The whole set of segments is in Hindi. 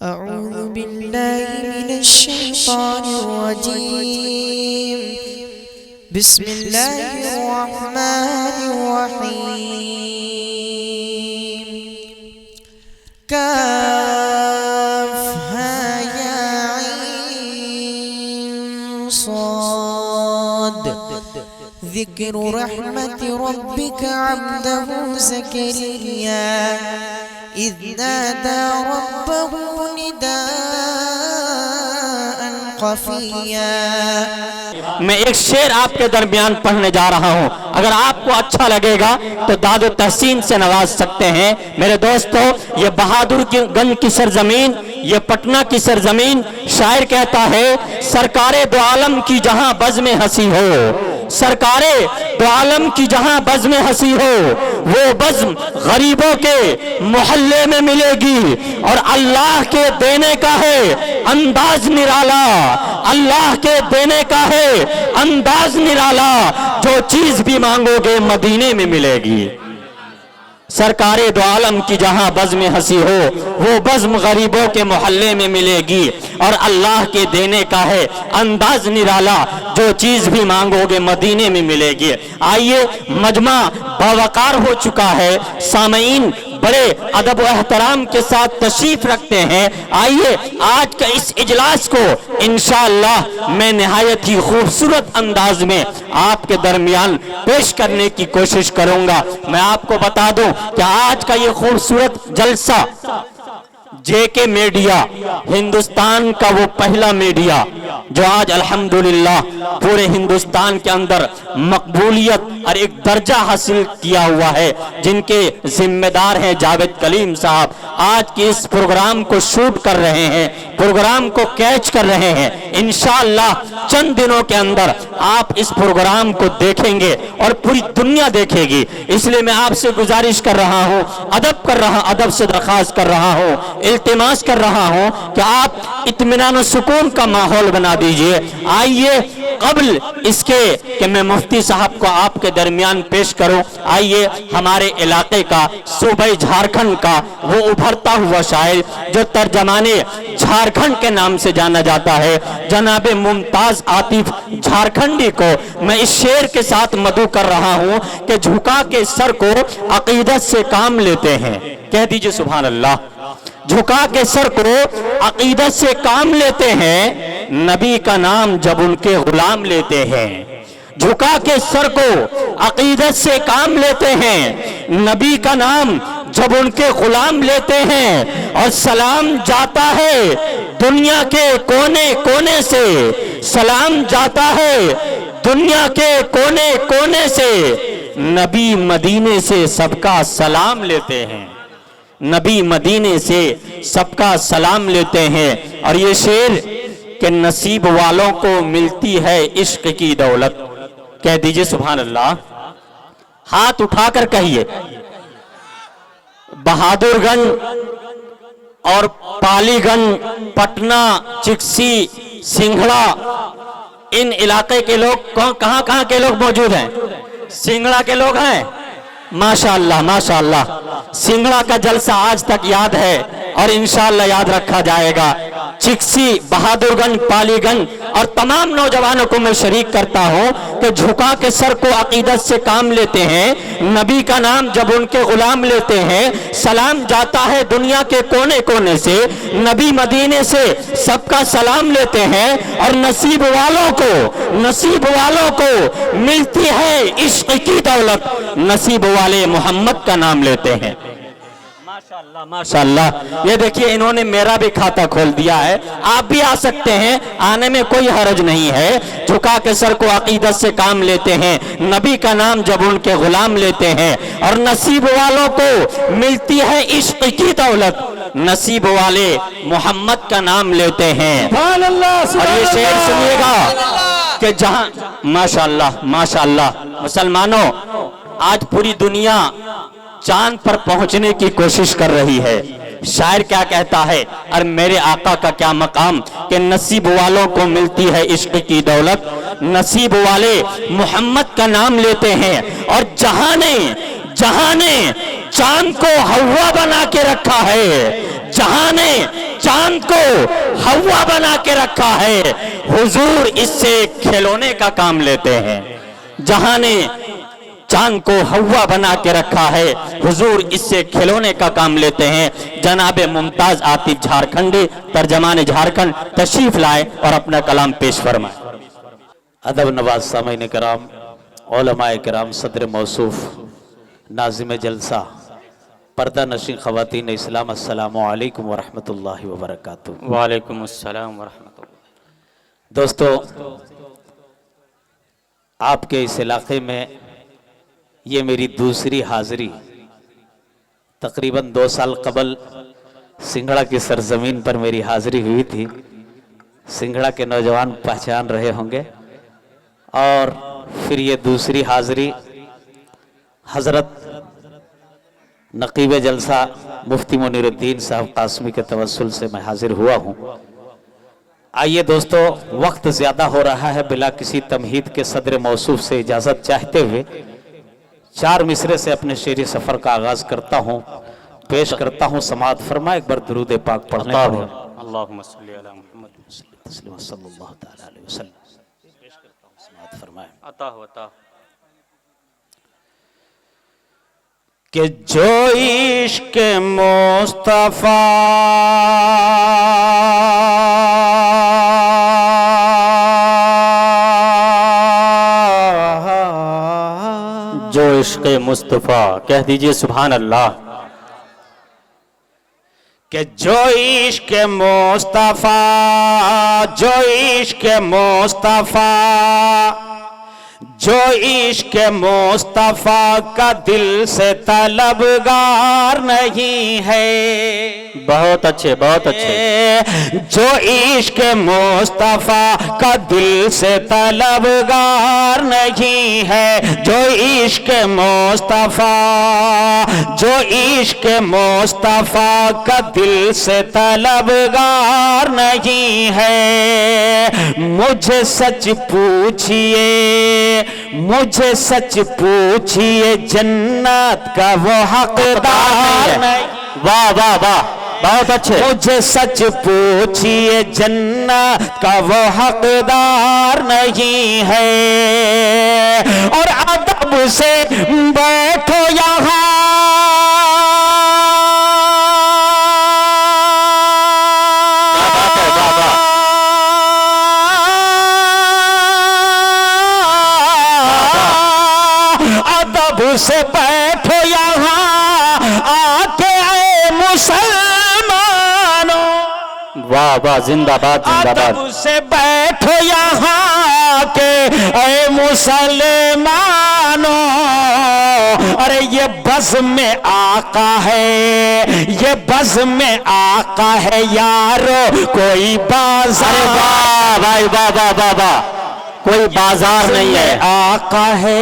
अऊज़ु बिल्लाहि मिनश्शैतानिर्रजीम बिस्मिल्लाहिर्रहमानिर्रहीम काफ़हा या ऐन साद ज़िक्र रहमति रब्बिका अब्दहु ज़करिया इज़ नादा रब्बहु निदाअन ख़फ़िया। मैं एक शेर आपके दरमियान पढ़ने जा रहा हूँ, अगर आपको अच्छा लगेगा तो दादो तहसीन से नवाज सकते हैं। मेरे दोस्तों, ये बहादुरगंज की सरजमीन, ये पटना की सरजमीन, शायर कहता है सरकारे दो आलम की जहां बज़्म हंसी हो, सरकारे दो आलम की जहां बज़्म हंसी हो, वो बज़्म गरीबों के मोहल्ले में मिलेगी। और अल्लाह के देने का है अंदाज निराला, अल्लाह के देने का है अंदाज निराला, जो चीज भी मांगोगे मदीने में मिलेगी। सरकारे दो आलम की जहां बज़्म हंसी हो, वो बज़्म गरीबों के मोहल्ले में मिलेगी। और अल्लाह के देने का है अंदाज निराला, जो चीज भी मांगोगे मदीने में मिलेगी। आइए, मजमा बावकार हो चुका है, सामईन बड़े अदब व एहतराम के साथ तशरीफ रखते हैं। आइए, आज का इस इजलास को इंशाअल्लाह मैं निहायत ही खूबसूरत अंदाज में आपके दरमियान पेश करने की कोशिश करूंगा। मैं आपको बता दूं कि आज का ये खूबसूरत जलसा जेके मीडिया, हिंदुस्तान का वो पहला मीडिया जो आज अल्हम्दुलिल्लाह पूरे हिंदुस्तान के अंदर मकबूलियत और एक दर्जा हासिल किया हुआ है, जिनके जिम्मेदार हैं जावेद कलीम साहब, आज के इस प्रोग्राम को शूट कर रहे हैं, प्रोग्राम को कैच कर रहे हैं। इंशाअल्लाह चंद दिनों के अंदर आप इस प्रोग्राम को देखेंगे और पूरी दुनिया देखेगी। इसलिए मैं आपसे गुजारिश कर रहा हूँ, अदब से दरख्वास्त कर रहा हूँ, इल्तिमास कर रहा हूं कि आप इत्मीनान और सुकून का माहौल बना दीजिए। आइए, कबल इसके कि मैं मुफ्ती साहब को आपके दरमियान पेश करूं, आइए हमारे इलाके का, सूबे झारखंड का वो उभरता हुआ शायर जो तर्जमाने झारखंड के नाम से जाना जाता है, जनाब मुमताज आतिफ झारखंडी को मैं इस शेर के साथ मदू कर रहा हूं कि झुका के सर को अकीदत से काम लेते हैं। कह दीजिए सुभान अल्लाह। झुका के सर को अकीदत से काम लेते हैं, नबी का नाम जब उनके गुलाम लेते हैं। झुका के सर को अकीदत से काम लेते हैं, नबी का नाम जब उनके गुलाम लेते हैं। और सलाम जाता है दुनिया के कोने कोने से, सलाम जाता है दुनिया के कोने कोने से, नबी मदीने से सबका सलाम लेते हैं, नबी मदीने से सबका सलाम लेते हैं। और ये शेर के नसीब वालों को मिलती है इश्क की दौलत। कह दीजिए सुभान अल्लाह। हाथ उठाकर कहिए। बहादुरगंज और पालीगंज, पटना, चिक्सी, सिंघड़ा, इन इलाके के लोग कहां के लोग मौजूद हैं? सिंघड़ा के लोग हैं, माशाअल्लाह माशाअल्लाह। सिंगड़ा का जलसा आज तक याद है और इंशाअल्लाह याद रखा जाएगा। चिक्सी, बहादुरगंज, पालीगंज और तमाम नौजवानों को मैं शरीक करता हूं कि झुका के सर को अकीदत से काम लेते हैं, नबी का नाम जब उनके गुलाम लेते हैं, सलाम जाता है दुनिया के कोने कोने से, नबी मदीने से सबका सलाम लेते हैं। और नसीब वालों को मिलती है इश्क की दौलत, नसीब वाले मोहम्मद का नाम लेते हैं। माशाअल्लाह माशाअल्लाह। ये देखिए, इन्होंने मेरा भी खाता खोल दिया है, आप भी आ सकते हैं, आने में कोई हरज नहीं है। झुका के सर को अकीदत से काम लेते हैं, नबी का नाम जब उनके गुलाम लेते हैं। और नसीब वालों को मिलती है इश्क की दौलत, नसीब वाले मोहम्मद का नाम लेते हैं। और ये शेर सुनिएगा कि जहां माशाअल्लाह माशाअल्लाह, मुसलमानों आज पूरी दुनिया चांद पर पहुंचने की कोशिश कर रही है। शायर क्या कहता है, और मेरे आका का क्या मकाम कि नसीब वालों को मिलती है इश्क की दौलत, नसीब वाले मोहम्मद का नाम लेते हैं। और जहां ने चांद को हवा बना के रखा है, जहां ने चांद को हवा बना के रखा है, हुजूर इससे खिलौने का काम लेते हैं। जहां ने चांद को हवा बना के रखा है, हुजूर इससे खिलौने का काम लेते हैं। जनाब मुमताज आतिफ झारखंडी तर्जमान झारखंड तशरीफ लाए और अपना कलाम पेश फरमाए। अदब नवाज सामीन कराम, उलमाए कराम, सदर मौसूफ, नाज़िम जलसा, पर्दा नशीं ख़वातीन इस्लाम, अस्सलामु अलैकुम व रहमतुल्लाहि व बरकातुहू। वालेकुम अस्सलाम व रहमतुल्लाह। दोस्तों, आपके इस इलाके में ये मेरी दूसरी हाज़िरी। तकरीबन 2 साल कबल सिंघड़ा की सरजमीन पर मेरी हाज़िरी हुई थी। सिंघड़ा के नौजवान पहचान रहे होंगे। और फिर ये दूसरी हाज़िरी हज़रत नकीब जलसा मुफ्ती मुनीरुद्दीन साहब कासमी के तवस्सुल से मैं हाजिर हुआ हूँ। आइए दोस्तों, वक्त ज़्यादा हो रहा है, बिला किसी तमहीद के सदर मौसूफ से इजाज़त चाहते हुए 4 मिसरे से अपने शेरी सफ़र का आगाज़ करता हूँ, पेश करता हूँ। समाअत फरमा, एक बार दुरूद पाक पढ़ने पर अल्लाहुम्मा सल्ली अला मुहम्मद सल्लल्लाहु तआला अलैहि वसल्लम। पेश करता हूँ, समाअत फरमाए। अता हो अता कि जो इश्क मुस्तफा जो इश्क़ मुस्तफ़ा, कह दीजिए सुभान अल्लाह। कि जो इश्क मुस्तफा, जो इश्क मुस्तफा, जो इश्क मुस्तफा का दिल से तलबगार नहीं है। बहुत अच्छे, बहुत अच्छे। जो इश्क मुस्तफा का दिल से तलबगार नहीं है, जो इश्क मुस्तफा, जो इश्क मुस्तफा का दिल से तलबगार नहीं है। मुझे सच पूछिए, मुझे सच पूछिए, जन्नत का वो हकदार नहीं। वाह वाह वाह, बहुत अच्छे। मुझे सच पूछिए, जन्नत का वो हकदार नहीं है। और अदब से बैठो यहाँ, अदब से बैठो यहाँ आके आए मुसलमानों। वाह वाह, जिंदाबाद जिंदाबाद। अदब से बैठो यहाँ के ऐ मुसलमानों। अरे ये बज़ में आका है, ये बज़ में आका है यारो, कोई बाजार। अरे वाह भाई, वाह वाह वाह वाह, कोई बाजार नहीं है, आका है,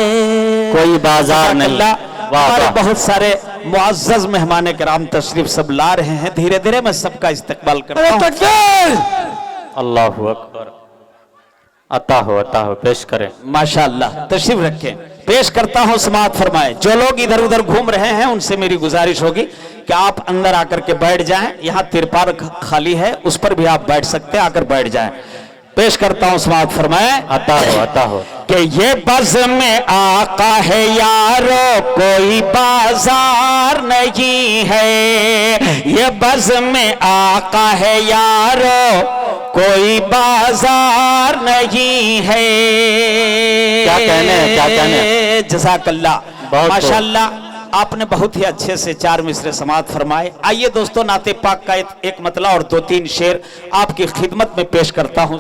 कोई बाजार नहीं। वाह हमारे वाह। बहुत सारे मुअज़्ज़ज़ मेहमान किराम तशरीफ सब ला रहे हैं। धीरे धीरे मैं सबका इस्तकबाल करता हूं। अल्लाहु अकबर। अता हो, पेश करें। माशाअल्लाह, तशरीफ रखें। पेश करता हूं, समाअत फरमाएं। जो लोग इधर उधर घूम रहे हैं उनसे मेरी गुजारिश होगी कि आप अंदर आकर के बैठ जाएं। यहाँ तिरपाल खाली है, उस पर भी आप बैठ सकते हैं, आकर बैठ जाएं। पेश करता हूं, समाअत फरमाएं। अता हो कि ये बज़ में आका है यारो, कोई बाजार नहीं है। ये बज़ में आका है यारो, कोई बाजार नहीं है। क्या कहने हैं, क्या कहने। जज़ाकल्लाह। माशाअल्लाह, आपने बहुत ही अच्छे से 4 मिसरे समाअत फरमाए। आइए दोस्तों, नाते पाक का एक मतला और 2-3 शेर आपकी खिदमत में पेश करता हूँ।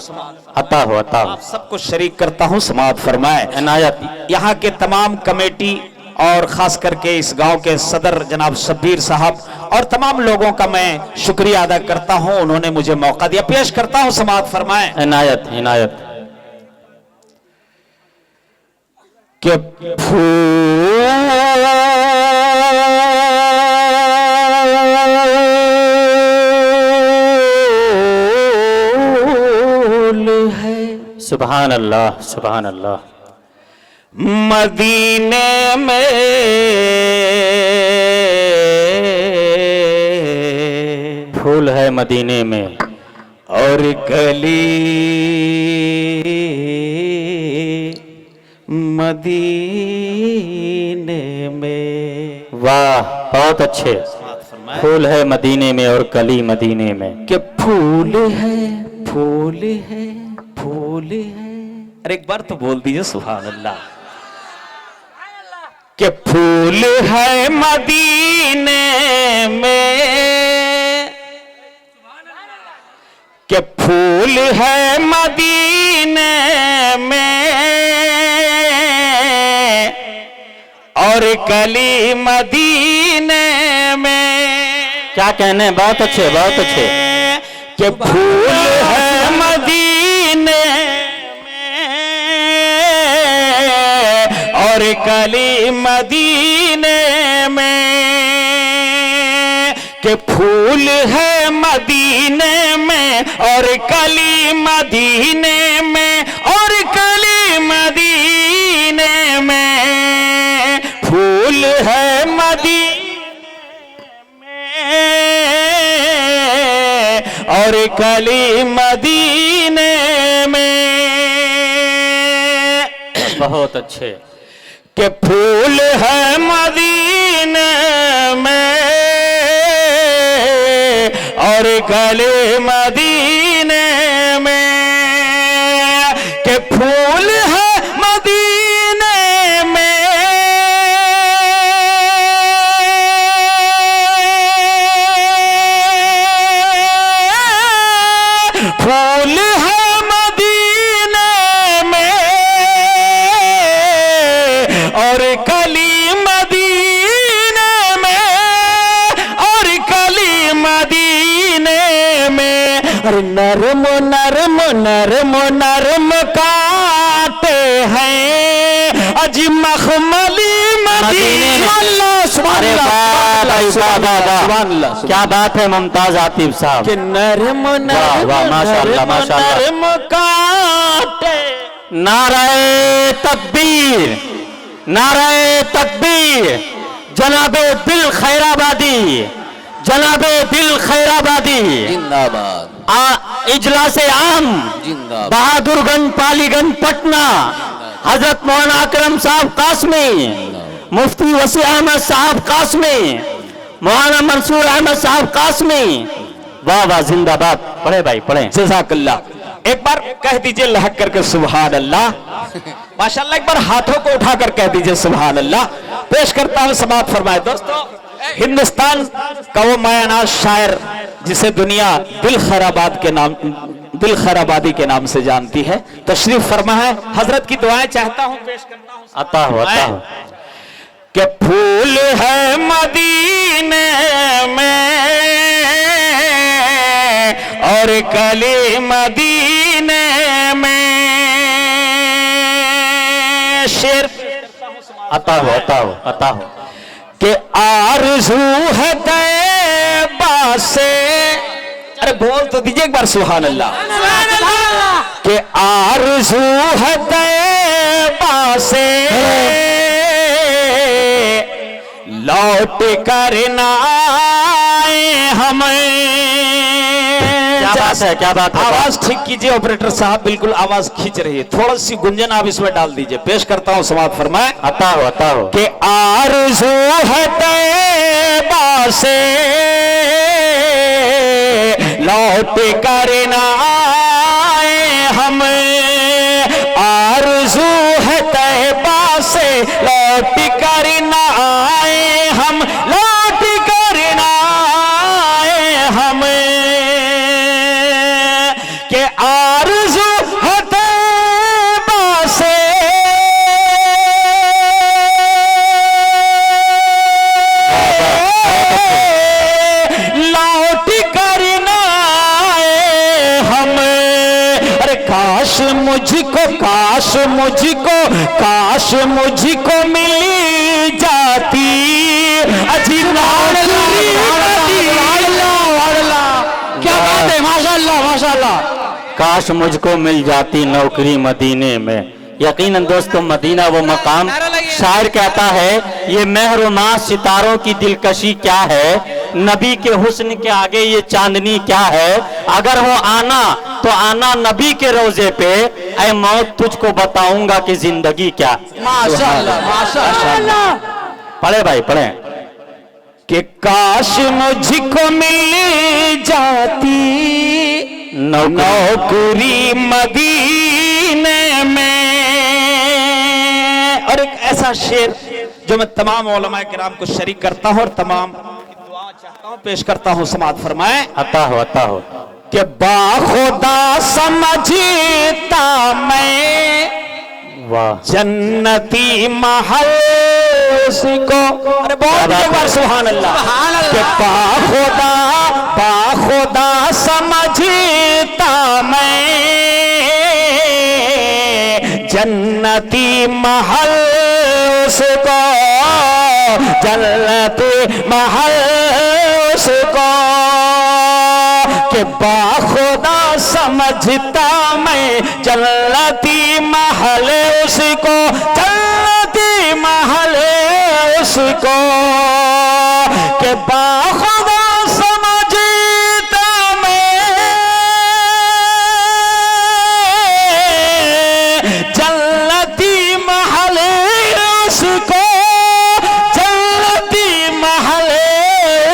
अता हो। आप सबको शरीक करता हूँ, समाअत फरमाए। इनायत। यहाँ के तमाम कमेटी और खास करके इस गांव के सदर जनाब शब्बीर साहब और तमाम लोगों का मैं शुक्रिया अदा करता हूँ, उन्होंने मुझे मौका दिया। पेश करता हूँ, समाअत फरमाए। इनायत इनायत। कि फूल है, सुभान अल्लाह, सुभान अल्लाह। मदीने में फूल है मदीने में और कली मदीने में। वाह बहुत अच्छे। फूल है मदीने में और कली मदीने में। कि फूल है फूल है फूल है। अरे एक बार तो बोल दीजिए सुभान अल्लाह। कि फूल है मदीने में, कि फूल है मदीने में और कली मदीने में। क्या कहने, बहुत अच्छे बहुत अच्छे। कि फूल है मदीने में और कली मदीने में। कि फूल है मदीने में और कली मदीने में और कली मदीने में। फूल है मदीने में और कली मदीने में। बहुत अच्छे। कि फूल है मदीने में और कली मदीने में। कि फूल है मदीने में फूल है मदीने में और कली मदीने में और कली मदीने में। अरे नरम नरम नरम नरम काटे हैं अजी मखमली मदीने में। अरे वाह भाई वाह वाह वाह, क्या बात है मुमताज आतिफ साहब। कि नरम नरम माशाअल्लाह माशाअल्लाह। नरम काटे। नाराए तकबीर, नाराए तकबीर। जनाबे दिल खैराबादी, जनाबे दिल खैराबादी जिंदाबाद। इजलासे आम जिंदाबाद। बहादुरगंज पालीगंज पटना, हजरत मौलाना अकरम साहब कासमी, मुफ्ती वसी अहमद साहब कासमी, मौलाना मंसूर अहमद साहब कासमी। वाह वाह जिंदाबाद। पढ़े भाई पढ़े। जज़ाकल्लाह। एक बार कह दीजिए लहक करके सुभान अल्लाह। माशाअल्लाह। एक बार हाथों को उठाकर कह दीजिए सुभान अल्लाह। पेश करता हूं समाअत फरमाए। दोस्तों हिंदुस्तान का वो मायानाज शायर जिसे दुनिया दिल खैराबाद के नाम, दिल खैराबादी के नाम से जानती है, तशरीफ फरमा है। हजरत की दुआएं चाहता हूं पेश करता हूं। आता हो आता हो। कि फूल है मदीने में और कली मदीने में। शेर आता हो आता हो आता हो। कि आरज़ू है तैबा से। अरे बोल तो दीजिए एक बार सुभान अल्लाह। कि आरज़ू है तैबा से लौट कर ना आए हमें। क्या बात है क्या बात है। आवाज ठीक कीजिए ऑपरेटर साहब, बिल्कुल आवाज खींच रही है, थोड़ा सी गुंजन आप इसमें डाल दीजिए। पेश करता हूं समाअत फरमाए। आता हो आता हो। कि आरज़ू है तैबा से लौट कर ना आए हमें। आरज़ू है तैबा से लौट कर ना आए हम, लौट कर ना आए हमें। कि आरज़ू है तैबा से लौट कर ना आए हम। अरे काश मुझको काश मुझको काश मुझको मिल जाती अजी क्या बात है। माशाअल्लाह माशाअल्लाह। काश मुझको मिल जाती नौकरी मदीने में। यकीनन दोस्तों मदीना वो मकाम, शायर कहता है ये महरुमा सितारों की दिलकशी क्या है, नबी के हुस्न के आगे ये चांदनी क्या है। अगर हो आना तो आना नबी के रोजे पे, ऐ मौत तुझको बताऊंगा कि जिंदगी क्या। माशाअल्लाह माशाअल्लाह। पढ़े भाई पढ़े। कि काश मुझको मिल जाती नौकरी मदीने में। और एक ऐसा शेर जो मैं तमाम उलमाए किराम को शरीक करता हूं और तमाम की दुआ चाहता हूं, पेश करता हूं, समाअत फरमाएं। अता हो कि बाखुदा समझता मैं वाह जन्नती महल को। अरे बहुत एक बार सुभान अल्लाह। कि बाखुदा समझता मैं जन्नती महल उसको, जन्नती महल उसको। कि बाखुदा समझता मैं जन्नती महल उसको, जन्नती महल उसको। कि बाखुदा समझता मैं जन्नती महल उसको, जन्नती महल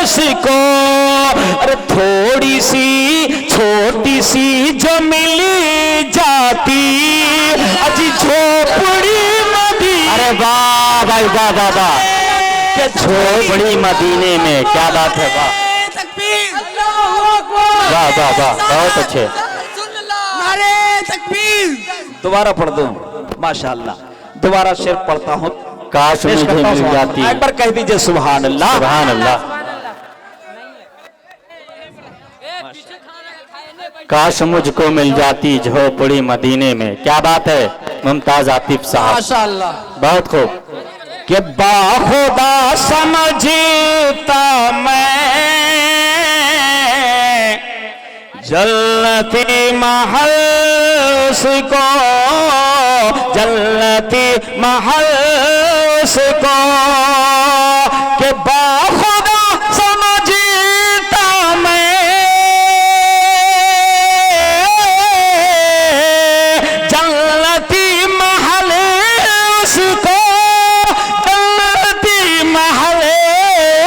उसको। अरे थोड़ी सी छोटी सी जो मिली जाती अजी झोपड़ी मदीने। अरे वाह भाई वाह वाह वाह। के झोपड़ी मदीने में, क्या बात है। वाह वाह वाह वाह, बहुत अच्छे। दोबारा पढ़ दूं माशाअल्लाह। दोबारा शेर पढ़ता हूं। काश पेश मुझे करता हूं, मिल जाती। एक बार कह दीजिए सुभान अल्लाह। सुभान अल्लाह। काश मुझको मिल जाती झोपड़ी मदीने में। क्या बात है मुमताज आतिफ साहब, माशाअल्लाह। बहुत खूब। कि बाखुदा समझता मैं जन्नती महल उसको, जन्नती महल उसको। कि बाखुदा समझता मैं जन्नती महल उसको, जन्नती महल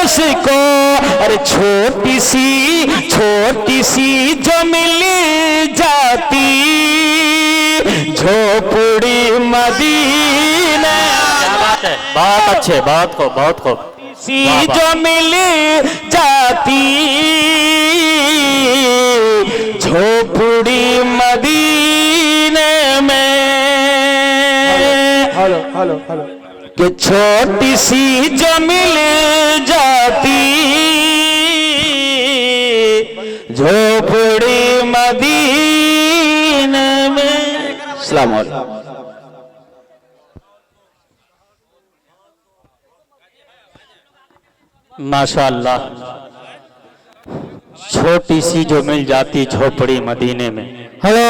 उसको। अरे छोटी सी जो मिल जाती झोपड़ी मदीने। क्या बात है, बहुत अच्छे, बहुत खूब बहुत खूब। सी जो मिल जाती झोपड़ी मदीने में। Hello hello hello. कि छोटी सी जो मिल जाती झोपड़ी मदीने में। अस्सलाम वालेकुम। माशाअल्लाह। छोटी सी जो मिल जाती झोपड़ी मदीने में। हेलो।